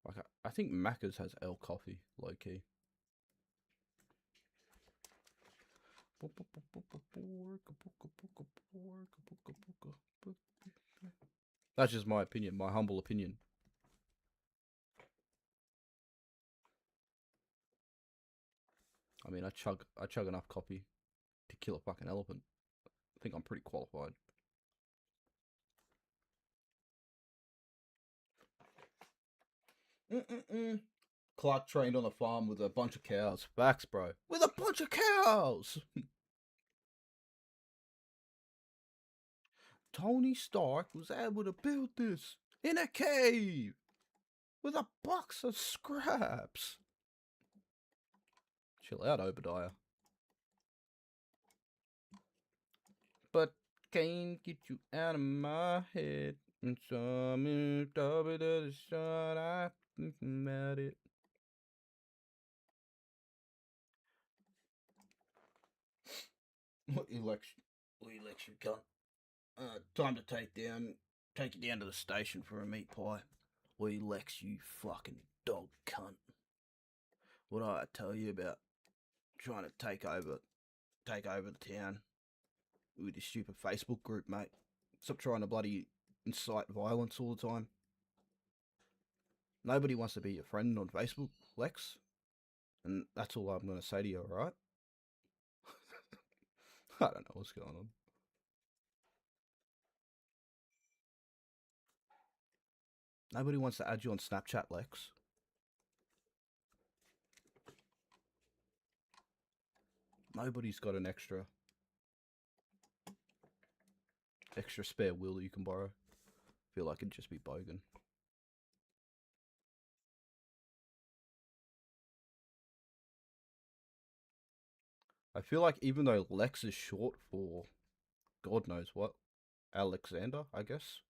Like I think Macca's has L coffee, low key. That's just my opinion, my humble opinion. I mean, I chug enough coffee to kill a fucking elephant. I think I'm pretty qualified. Clark trained on a farm with a bunch of cows. Facts, bro. With a bunch of cows! Tony Stark was able to build this in a cave with a box of scraps. Chill out, Obadiah. But can't get you out of my head. And so moved over to the shot. I think about it. What election, cunt? Time to take you down to the station for a meat pie. We Lex, you fucking dog cunt. What did I tell you about trying to take over the town with this stupid Facebook group, mate? Stop trying to bloody incite violence all the time. Nobody wants to be your friend on Facebook, Lex. And that's all I'm going to say to you, alright? I don't know what's going on. Nobody wants to add you on Snapchat, Lex. Nobody's got an extra spare wheel that you can borrow. Feel like it'd just be bogan. I feel like even though Lex is short for God knows what, Alexander, I guess.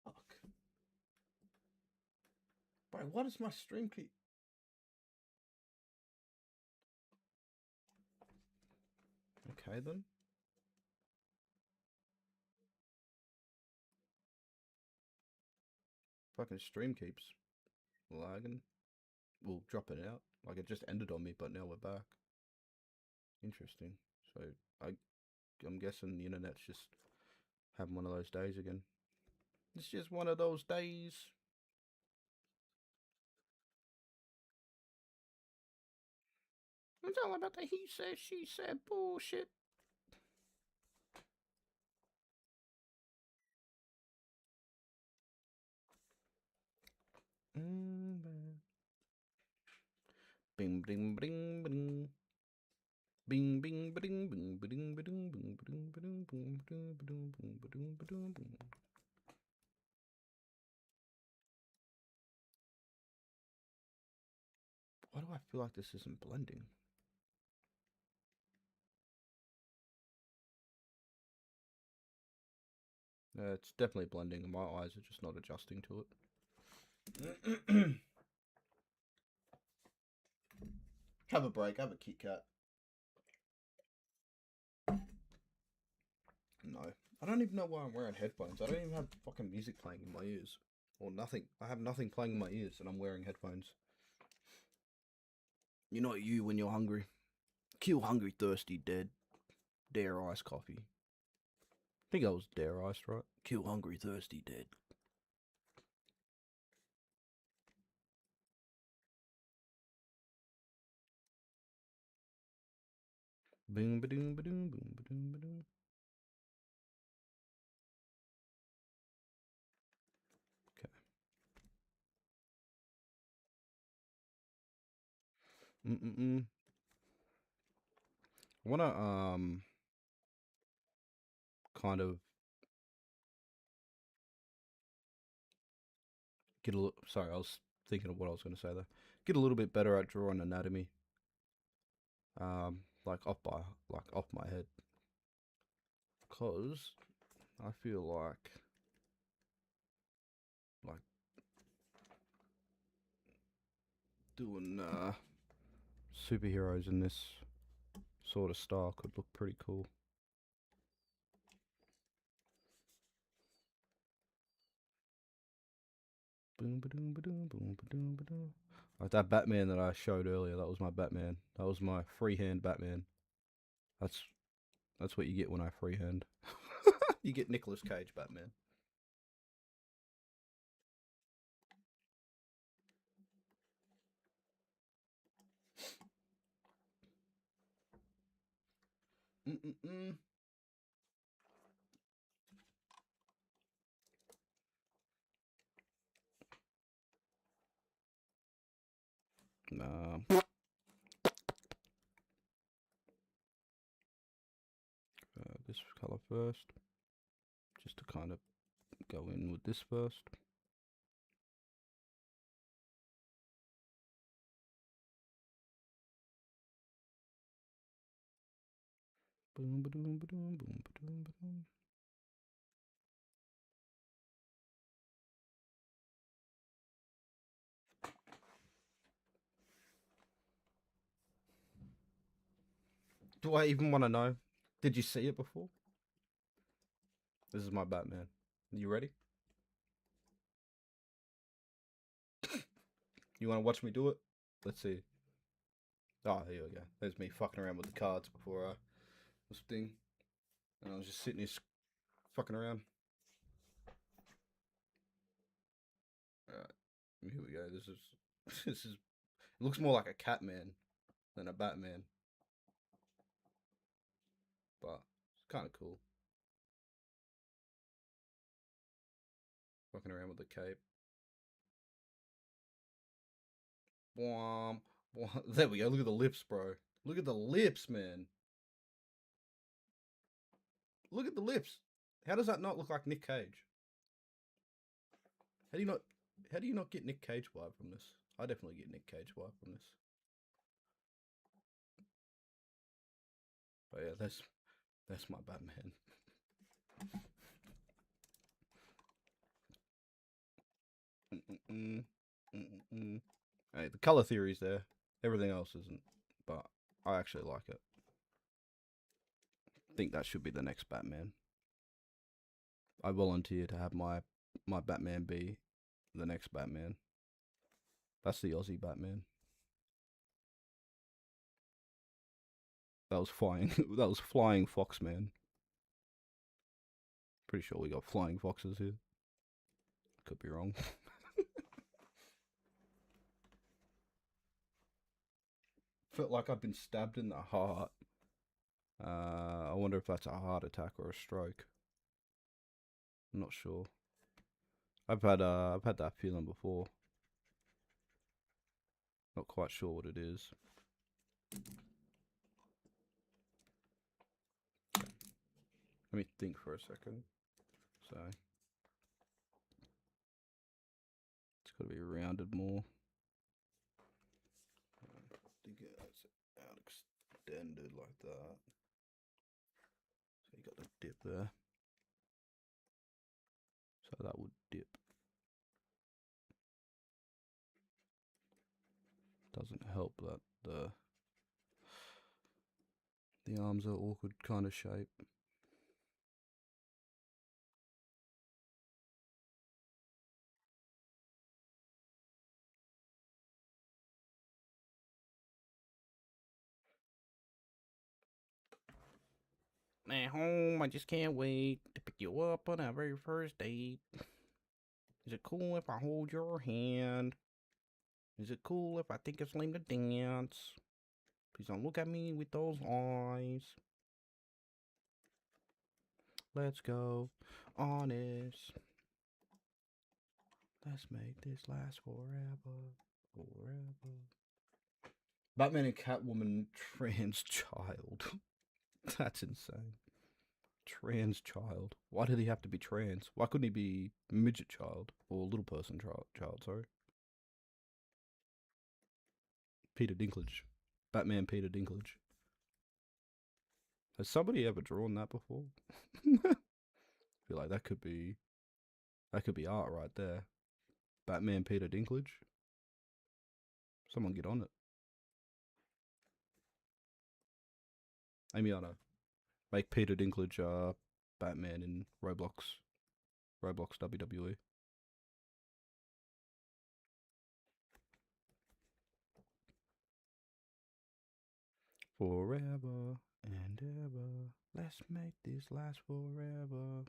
Fuck. Bro, what is my stream keep? Okay then. Fucking stream keeps lagging. Well, dropping out. Like it just ended on me, but now we're back. Interesting. So I'm guessing the internet's just having one of those days again. It's just one of those days. It's all about the he said, she said bullshit. Bing, bing, bing, bing. Bing, bing, bing, bing, bing, bing, bing, bing, bing, bing, bing, bing, bing, bing, bing. What do I feel like this isn't blending? It's definitely blending, and my eyes are just not adjusting to it. Have a break, have a Kit Kat. No. I don't even know why I'm wearing headphones. I don't even have fucking music playing in my ears. Or nothing. I have nothing playing in my ears and I'm wearing headphones. You're not you when you're hungry. Kill hungry, thirsty, dead. Dare iced coffee. I think I was dare iced, right? Kill hungry, thirsty, dead. Boom ba doom ba doom boom ba doom ba doom. Okay. I wanna kind of get a little. Sorry, I was thinking of what I was gonna say there. Get a little bit better at drawing anatomy. Like off my head, cause I feel like doing superheroes in this sort of style could look pretty cool. Boom ba doom ba doom boom ba doom ba doom. Like that Batman that I showed earlier, that was my Batman. That was my freehand Batman. That's that's what you get when I freehand. You get Nicolas Cage Batman. Mm-mm-mm. Nah. This color first, just to kind of go in with this first. Boom ba doom ba doom boom ba doom ba doom. Do I even want to know? Did you see it before? This is my Batman. You ready? You want to watch me do it? Let's see. Oh, here we go. There's me fucking around with the cards before I was thing, and I was just sitting here fucking around. All right, here we go. This is this is. It looks more like a Catman than a Batman, but it's kind of cool. Fucking around with the cape. Wham, wham. There we go. Look at the lips, bro. Look at the lips, man. Look at the lips. How does that not look like Nick Cage? How do you not? How do you not get Nick Cage vibe from this? I definitely get Nick Cage vibe from this. But yeah, that's my Batman. Mm-mm-mm. Mm-mm-mm. Hey, the color theory's there. Everything else isn't, but I actually like it. I think that should be the next Batman. I volunteer to have my Batman be the next Batman. That's the Aussie Batman. That was flying. That was flying fox, man. Pretty sure we got flying foxes here. Could be wrong. Felt like I've been stabbed in the heart. I wonder if that's a heart attack or a stroke. I'm not sure. I've had that feeling before. Not quite sure what it is. Let me think for a second. So it's got to be rounded more. it's out extended like that. So you got the dip there. So that would dip. Doesn't help that the arms are awkward kind of shape. At home, I just can't wait to pick you up on our very first date. Is it cool if I hold your hand? Is it cool if I think it's lame to dance? Please don't look at me with those eyes. Let's go honest. Let's make this last forever. Forever. Batman and Catwoman trans child. That's insane. Trans child. Why did he have to be trans? Why couldn't he be midget child or little person child? Sorry. Peter Dinklage. Batman Peter Dinklage. Has somebody ever drawn that before? I feel like that could be art right there. Batman Peter Dinklage. Someone get on it. Amiana. Make Peter Dinklage Batman in Roblox. Roblox WWE. Forever and ever. Let's make this last forever.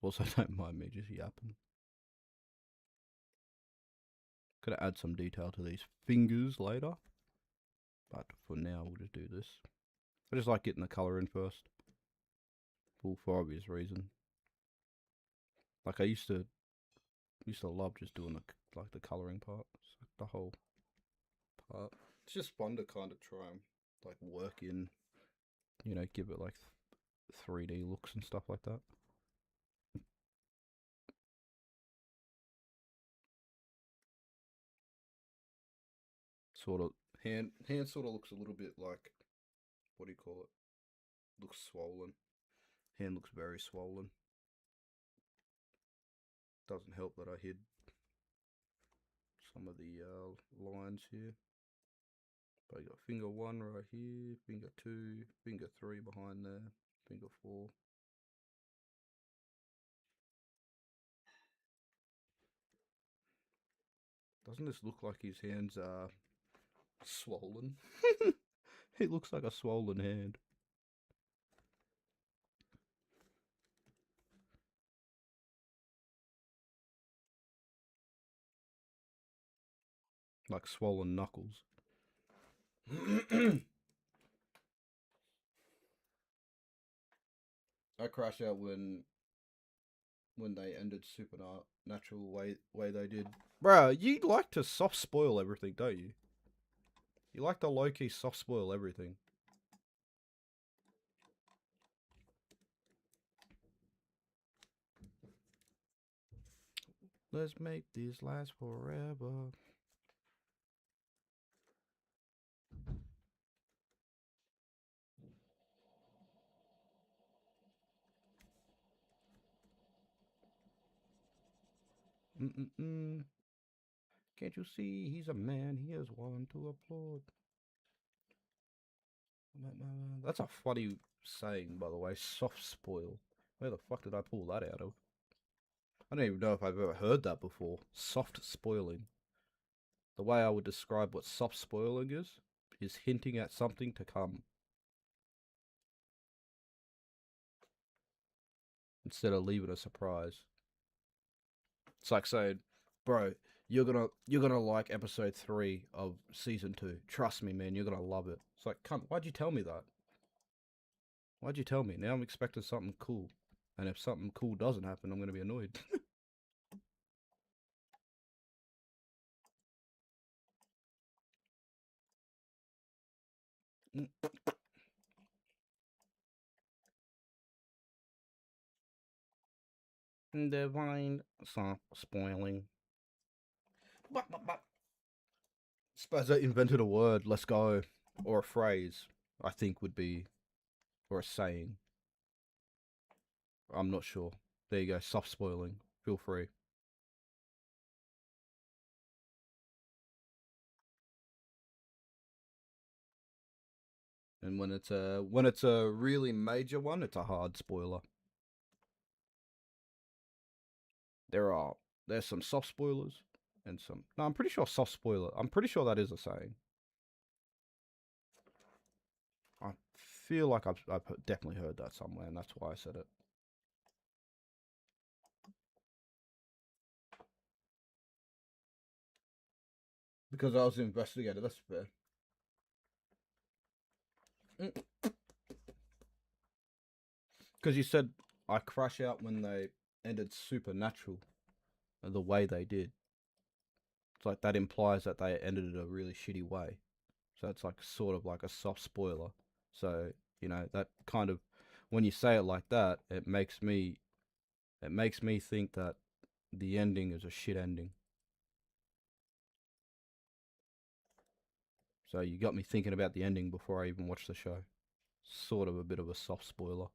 Also, don't mind me just yapping. Could add some detail to these fingers later. But for now, we'll just do this. I just like getting the colour in first. Well, for obvious reason. Like I used to love just doing the colouring part. It's like the whole part. It's just fun to kind of try and like work in, give it like 3D looks and stuff like that. Sort of hand sort of looks a little bit like, what do you call it? Looks swollen. Hand looks very swollen. Doesn't help that I hid some of the lines here. But I got finger 1 right here, finger 2, finger 3 behind there, finger 4. Doesn't this look like his hands are swollen? It looks like a swollen hand. Like swollen knuckles. I crash out when they ended Supernatural way they did. Bruh, you like to soft spoil everything, don't you? You like to low-key soft spoil everything. Let's make this last forever. Can't you see he's a man? He has one to applaud. That's a funny saying, by the way. Soft spoil. Where the fuck did I pull that out of? I don't even know if I've ever heard that before. Soft spoiling. The way I would describe what soft spoiling is hinting at something to come. Instead of leaving a surprise. It's like saying, bro, you're gonna like episode 3 of season 2. Trust me, man, you're gonna love it. It's like, cunt, why'd you tell me that? Why'd you tell me? Now I'm expecting something cool. And if something cool doesn't happen, I'm gonna be annoyed. Divine soft spoiling. Spazza invented a word, let's go, or a phrase, I think would be, or a saying. I'm not sure. There you go, soft spoiling. Feel free. And when it's a really major one, it's a hard spoiler. There are there's some soft spoilers and some. No, I'm pretty sure soft spoiler. I'm pretty sure that is a saying. I feel like I've definitely heard that somewhere, and that's why I said it. Because I was an investigator. That's fair. Because you said I crash out when they ended Supernatural the way they did. It's like that implies that they ended it a really shitty way. So it's like sort of like a soft spoiler. So that kind of when you say it like that, it makes me think that the ending is a shit ending. So you got me thinking about the ending before I even watched the show. Sort of a bit of a soft spoiler.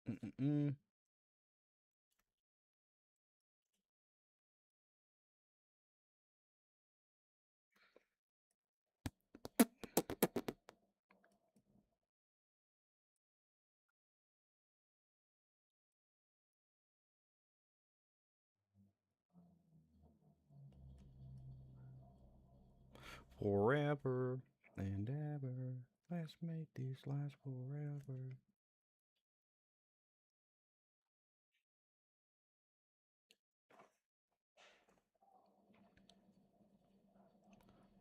Mm-mm-mm. Forever and ever, let's make this last forever.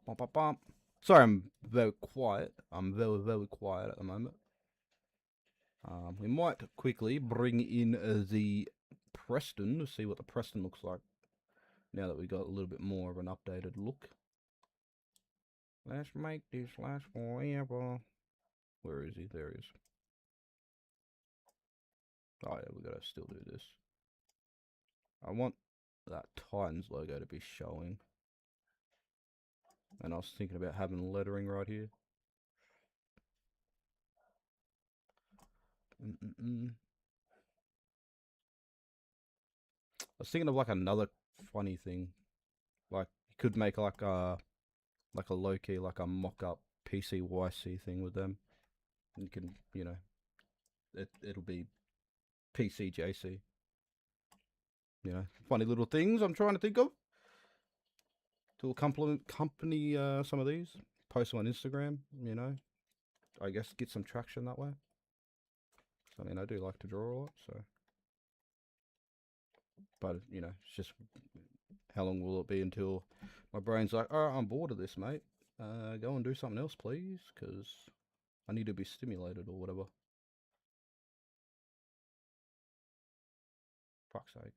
Bum, bum, bum. Sorry, I'm very quiet. I'm very, very quiet at the moment. We might quickly bring in the Preston to see what the Preston looks like now that we got a little bit more of an updated look. Let's make this last forever. Where is he? There he is. Oh yeah, we gotta still do this. I want that Titans logo to be showing. And I was thinking about having lettering right here. Mm-mm-mm. I was thinking of like another funny thing. Like you could make like a low key like a mock up PCYC thing with them. You can it'll be PCJC. Funny little things I'm trying to think of to accompany some of these. Post them on Instagram. I guess get some traction that way. I mean, I do like to draw a lot, so. But it's just how long will it be until my brain's like, all right, I'm bored of this, mate. Go and do something else, please, because I need to be stimulated or whatever. Fuck's sake.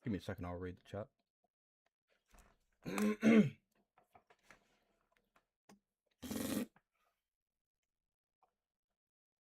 Give me a second, I'll read the chat.